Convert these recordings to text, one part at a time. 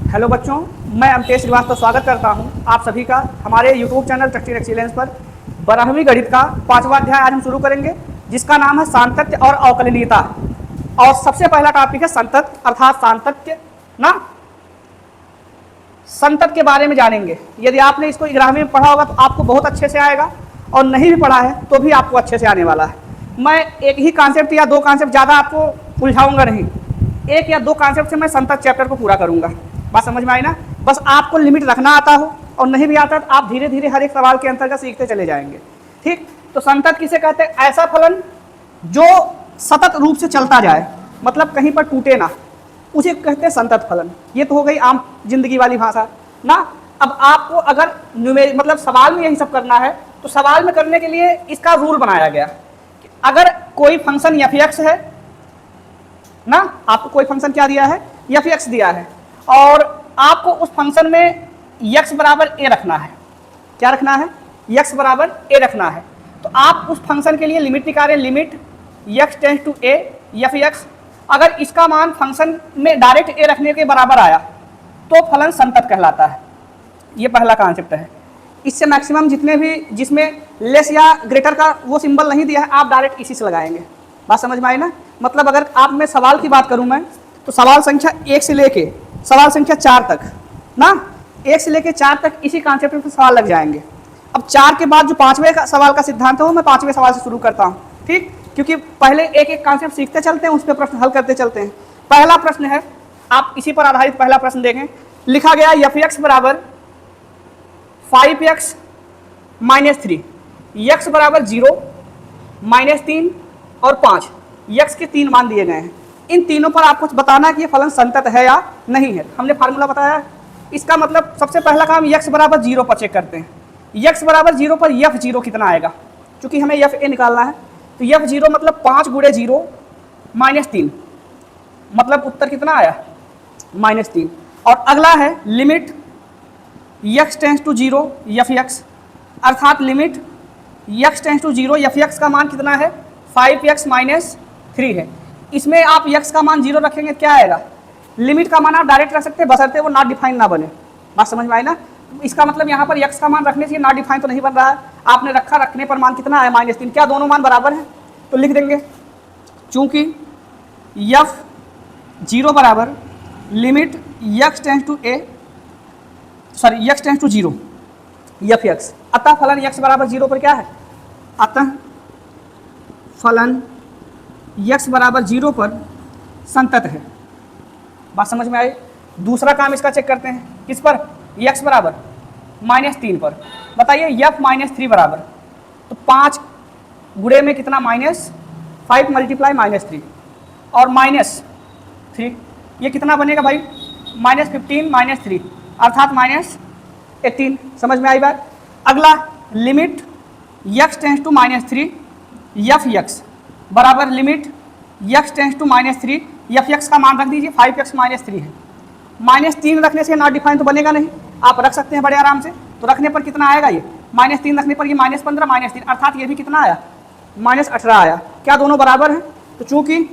Hello बच्चों, मैं अमतेश श्रीवास्तव स्वागत करता हूं आप सभी का हमारे यूट्यूब चैनल टेक्स्टिंग एक्सीलेंस पर। 12वीं गणित का 5वां अध्याय आज हम शुरू करेंगे, जिसका नाम है सातत्य और अवकलनीयता। और सबसे पहला टॉपिक है संतत अर्थात सातत्य ना। संतत के बारे में जानेंगे। यदि आपने इसको 11वीं में पढ़ा होगा तो आपको बहुत अच्छे से आएगा, और नहीं भी पढ़ा है तो भी आपको अच्छे से आने वाला है। मैं एक ही कॉन्सेप्ट या दो कॉन्सेप्ट ज़्यादा आपको उलझाऊंगा नहीं, एक या दो कॉन्सेप्ट से मैं संतत चैप्टर को पूरा करूंगा। बात समझ में आई ना। बस आपको लिमिट रखना आता हो, और नहीं भी आता तो आप धीरे धीरे हर एक सवाल के अंतर्गत सीखते चले जाएंगे। ठीक, तो संतत किसे कहते हैं? ऐसा फलन जो सतत रूप से चलता जाए, मतलब कहीं पर टूटे ना, उसे कहते हैं संतत फलन। ये तो हो गई आम जिंदगी वाली भाषा ना। अब आपको अगर मतलब सवाल में यही सब करना है, तो सवाल में करने के लिए इसका रूल बनाया गया कि अगर कोई फंक्शन f(x) है ना, आपको कोई फंक्शन क्या दिया है? f(x) दिया है, और आपको उस फंक्शन में x बराबर a रखना है। क्या रखना है? x बराबर a रखना है। तो आप उस फंक्शन के लिए लिमिट निकालें, limit x tends to a f(x). अगर इसका मान फंक्शन में डायरेक्ट a रखने के बराबर आया तो फलन संतत कहलाता है। ये पहला कॉन्सेप्ट है। इससे मैक्सिमम जितने भी जिसमें लेस या ग्रेटर का वो सिंबल नहीं दिया है, आप डायरेक्ट इसी से लगाएंगे। बात समझ में आई ना। मतलब अगर आप मैं सवाल की बात करूं मैं, तो सवाल संख्या 1 से लेके सवाल संख्या 4 तक ना, 1 से लेके 4 तक इसी कॉन्सेप्ट पे सवाल लग जाएंगे। अब 4 के बाद जो 5वें सवाल का सिद्धांत है वो मैं 5वें सवाल से शुरू करता हूँ। ठीक, क्योंकि पहले एक एक कॉन्सेप्ट सीखते चलते हैं, उस पर प्रश्न हल करते चलते हैं। पहला प्रश्न है, आप इसी पर आधारित पहला प्रश्न देखें। लिखा गया f(x) बराबर 5x - 3, x बराबर 0, -3 और 5, x के 3 मान दिए गए हैं। इन तीनों पर आपको बताना है कि ये फलन संतत है या नहीं है। हमने फार्मूला बताया। इसका मतलब सबसे पहला काम x बराबर 0 पर चेक करते हैं। x बराबर 0 पर f0 कितना आएगा? क्योंकि हमें fa निकालना है, तो f0 मतलब 5 × 0 -3, मतलब उत्तर कितना आया? -3। और अगला है limit x tends to 0 f(x), अर्थात limit x tends to 0 f(x) का मान कितना है? 5x - 3 है। इसमें आप x का मान 0 रखेंगे, क्या आएगा? लिमिट का मान आप डायरेक्ट रख सकते हैं, बशर्ते वो नॉट डिफाइन ना बने। बात समझ में आई ना। इसका मतलब यहाँ पर x का मान रखने से नॉट डिफाइन तो नहीं बन रहा है, आपने रखा, रखने पर मान कितना है? -3। क्या दोनों मान बराबर हैं? तो लिख देंगे, चूंकि f0 बराबर limit x tends to 0 f(x), अतः फलन x बराबर 0 पर क्या है? अतः फलन x बराबर 0 पर संतत है। बात समझ में आई। दूसरा काम इसका चेक करते हैं, किस पर? x बराबर -3 पर। बताइए f -3 बराबर, तो 5 गुणे में कितना? -5 × -3 और -3, ये कितना बनेगा भाई? -15 - 3 अर्थात -18। समझ में आई बात। अगला limit x tends to -3 f(x) बराबर limit x tends to -3 f(x) का मान रख दीजिए, 5x - 3 है। -3 रखने से नॉट डिफाइन तो बनेगा नहीं, आप रख सकते हैं बड़े आराम से। तो रखने पर कितना आएगा? ये -3 रखने पर ये -15 -3 अर्थात ये भी कितना आया? -18 आया। क्या दोनों बराबर हैं? तो चूंकि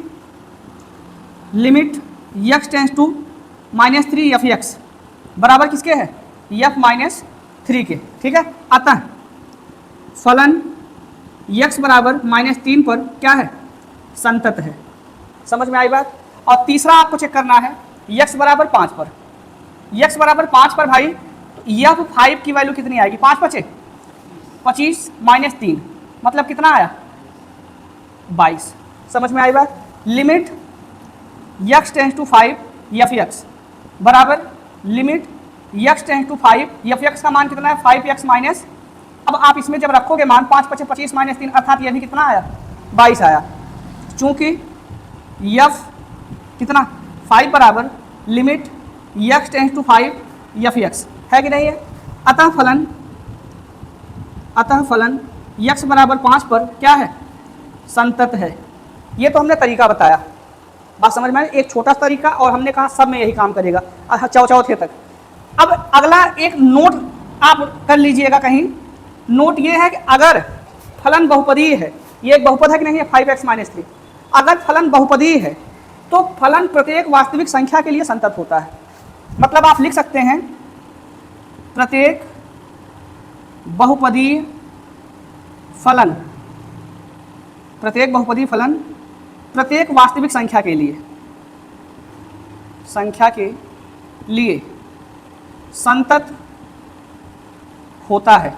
limit x tends to -3 f(x) बराबर किसके है? f-3 के। ठीक है, अतः फलन x बराबर -3 पर क्या है? संतत है। समझ में आई बात। और तीसरा आपको चेक करना है x बराबर 5 पर। x बराबर 5 पर भाई, तो f5 की वैल्यू कितनी आएगी? 5 × 5 -25 -3 मतलब कितना आया? 22। समझ में आई बात। Limit x tends to 5 f(x) बराबर limit x tends to 5 f(x) का मान कितना है? 5x - अब आप इसमें जब रखोगे मान 5 × 25 -3 अर्थात ये भी कितना आया? 22 आया। चूंकि f कितना? 5 बराबर limit x tends to 5 f(x) है कि नहीं है। अतः फलन x बराबर 5 पर क्या है? संतत है। ये तो हमने तरीका बताया। बात समझ में आई। एक छोटा तरीका, और हमने कहा सब में यही काम करेगा चौथे तक। अब अगला एक नोट आप कर लीजिएगा कहीं। नोट ये है कि अगर फलन बहुपदीय है, ये एक बहुपद है कि नहीं है? 5x - 3। अगर फलन बहुपदीय है तो फलन प्रत्येक वास्तविक संख्या के लिए संतत होता है। मतलब आप लिख सकते हैं प्रत्येक बहुपदीय फलन, प्रत्येक बहुपदीय फलन प्रत्येक वास्तविक संख्या के लिए संतत होता है।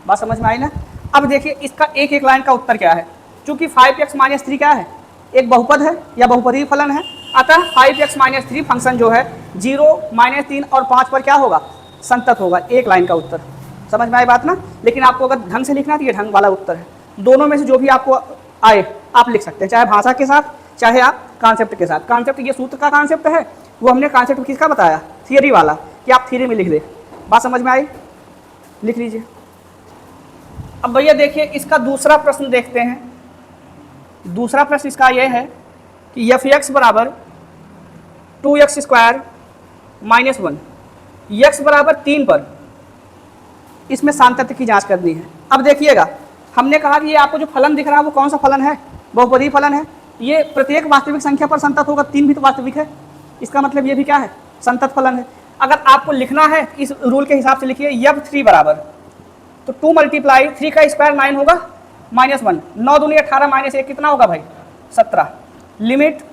बात समझ में आई ना? अब देखिए इसका एक एक लाइन का उत्तर क्या है। चूंकि 5x - 3 क्या है, एक बहुपद है या बहुपदीय फलन है, अतः 5x - 3 फंक्शन जो है 0, -3 और 5 पर क्या होगा, संतत होगा। एक लाइन का उत्तर। समझ में आई बात ना? लेकिन आपको अगर ढंग से लिखना है तो ये ढंग वाला उत्तर है। दोनों में से जो भी आपको आए आप लिख सकते हैं, चाहे भाषा के साथ चाहे आप कॉन्सेप्ट के साथ। कॉन्सेप्ट ये सूत्र का कॉन्सेप्ट है, वो हमने कॉन्सेप्ट किसका बताया, थियरी वाला, कि आप थियरी में लिख दे। बात समझ में आई? लिख लीजिए। अब भैया देखिए इसका दूसरा प्रश्न देखते हैं। दूसरा प्रश्न इसका यह है कि f(x) बराबर 2x² - 1 x बराबर 3 पर इसमें सातत्य की जांच करनी है। अब देखिएगा हमने कहा कि ये आपको जो फलन दिख रहा है वो कौन सा फलन है, बहुपदीय फलन है। ये प्रत्येक वास्तविक संख्या पर संतत होगा, 3 भी तो वास्तविक है, इसका मतलब ये भी क्या है, संतत फलन है। अगर आपको लिखना है इस रूल के हिसाब से लिखिए, f(3) बराबर तो 2 × 3 का स्क्वायर 9 होगा, -1, 9 दूनी 18 -1 कितना होगा भाई, 17। Limit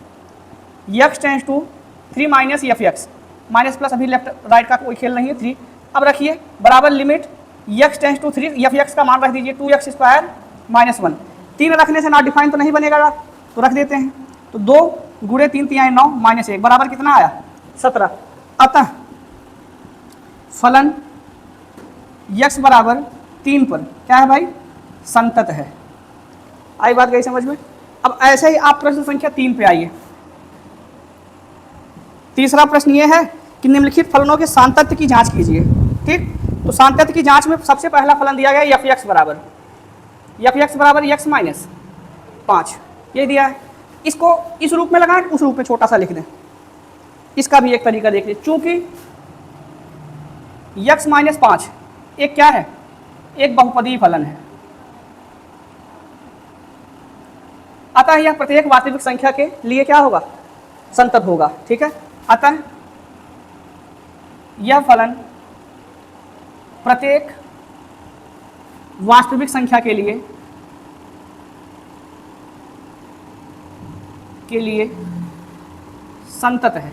x tends to 3 - f(x), minus plus अभी लेफ्ट राइट का कोई खेल नहीं है, 3। अब रखिए बराबर limit x tends to 3, f(x) का मान रख दीजिए 2x² - 1। 3 रखने से नॉट डिफाइन तो नहीं बनेगा, तो रख देते हैं। तो 2 × 3 = 9 -1 बराबर कितना आया, 17। अतः फलन x बराबर 3 पर क्या है भाई, संतत है। आई बात गई समझ में? अब ऐसे ही आप प्रश्न संख्या 3 पे आइए। तीसरा प्रश्न ये है कि निम्नलिखित फलनों के सातत्य की जांच कीजिए। ठीक, तो सातत्य की जांच में सबसे पहला फलन दिया गया f(x) बराबर x - 5, ये दिया है। इसको इस रूप में लगाएं, उस रूप में छोटा सा लिख दें। इसका भी एक तरीका देख लीजिए। चूंकि x - 5 एक क्या है, एक बहुपदीय फलन है, अतः यह प्रत्येक वास्तविक संख्या के लिए क्या होगा, संतत होगा। ठीक है, अतः यह फलन प्रत्येक वास्तविक संख्या के लिए संतत है।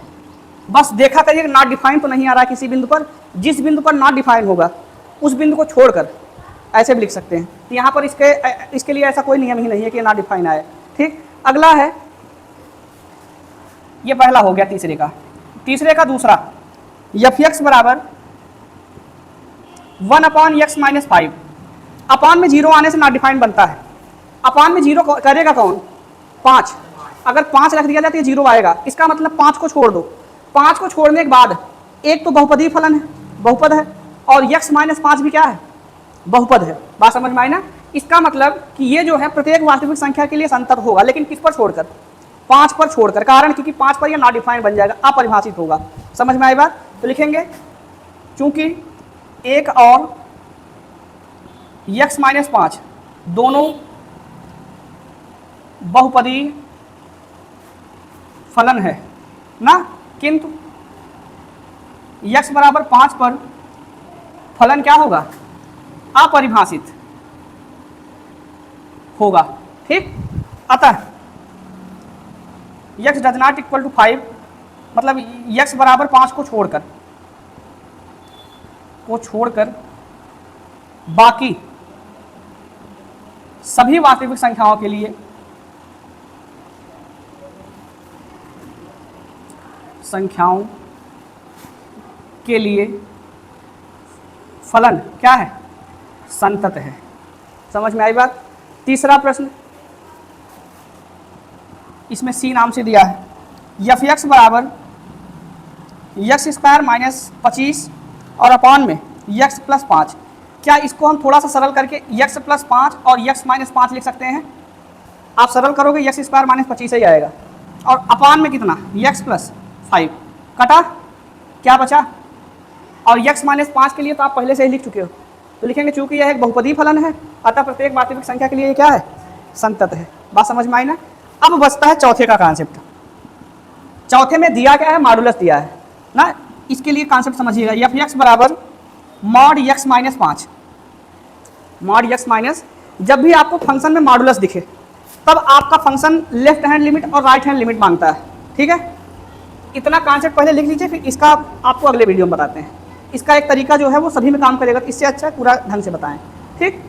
बस देखा करिए नॉट डिफाइन तो नहीं आ रहा किसी बिंदु पर। जिस बिंदु पर नॉट डिफाइन होगा उस बिंदु को छोड़कर ऐसे भी लिख सकते हैं। तो यहाँ पर इसके लिए ऐसा कोई नियम ही नहीं है कि नॉट डिफाइन आए। ठीक, अगला है, ये पहला हो गया तीसरे का। तीसरे का दूसरा, f(x) बराबर 1/x - 5। अपान में 0 आने से नॉट डिफाइन बनता है। अपान में 0 करेगा कौन, 5। अगर 5 रख दिया जाए तो ये 0 आएगा। इसका मतलब 5 को छोड़ दो। 5 को छोड़ने के बाद एक तो बहुपदीय फलन है, बहुपद है, और x - 5 भी क्या है, बहुपद है। बात समझ में आई ना? इसका मतलब कि ये जो है प्रत्येक वास्तविक संख्या के लिए संतत होगा, लेकिन किस पर छोड़कर, 5 पर छोड़कर। कारण क्योंकि 5 पर यह नॉट डिफाइन बन जाएगा, अपरिभाषित होगा। समझ में आई बात? तो लिखेंगे चूंकि 1 और x - 5 दोनों बहुपदीय फलन है ना, किंतु x बराबर 5 पर फलन क्या होगा, अपरिभाषित होगा। ठीक, अतः x does not equal to 5, मतलब x बराबर 5 को छोड़कर बाकी सभी वास्तविक संख्याओं के लिए फलन क्या है, संतत है। समझ में आई बात? तीसरा प्रश्न, इसमें C नाम से दिया है, f(x) बराबर x² - 25 और अपान में x + 5। क्या इसको हम थोड़ा सा सरल करके x + 5 और x - 5 लिख सकते हैं? आप सरल करोगे x² - 25 ही आएगा, और अपान में कितना, x + 5 कटा, क्या बचा, और x - 5 के लिए तो आप पहले से ही लिख चुके हो। तो लिखेंगे चूंकि यह एक बहुपदीय फलन है, अतः प्रत्येक वास्तविक संख्या के लिए ये क्या है, संतत है। बात समझ में आई ना? अब बचता है चौथे का कॉन्सेप्ट। चौथे में दिया क्या है, मॉडुलस दिया है ना, इसके लिए कॉन्सेप्ट समझिएगा, एफ एक्स बराबर mod x minus 5, mod x minus, जब भी आपको फंक्शन में मॉडुलस दिखे तब आपका फंक्शन लेफ्ट हैंड लिमिट और राइट हैंड लिमिट मांगता है, ठीक है। इतना कॉन्सेप्ट पहले लिख लीजिए, फिर इसका आपको अगले वीडियो में बताते हैं। इसका एक तरीका जो है वो सभी में काम करेगा, इससे अच्छा पूरा ढंग से बताएं, ठीक।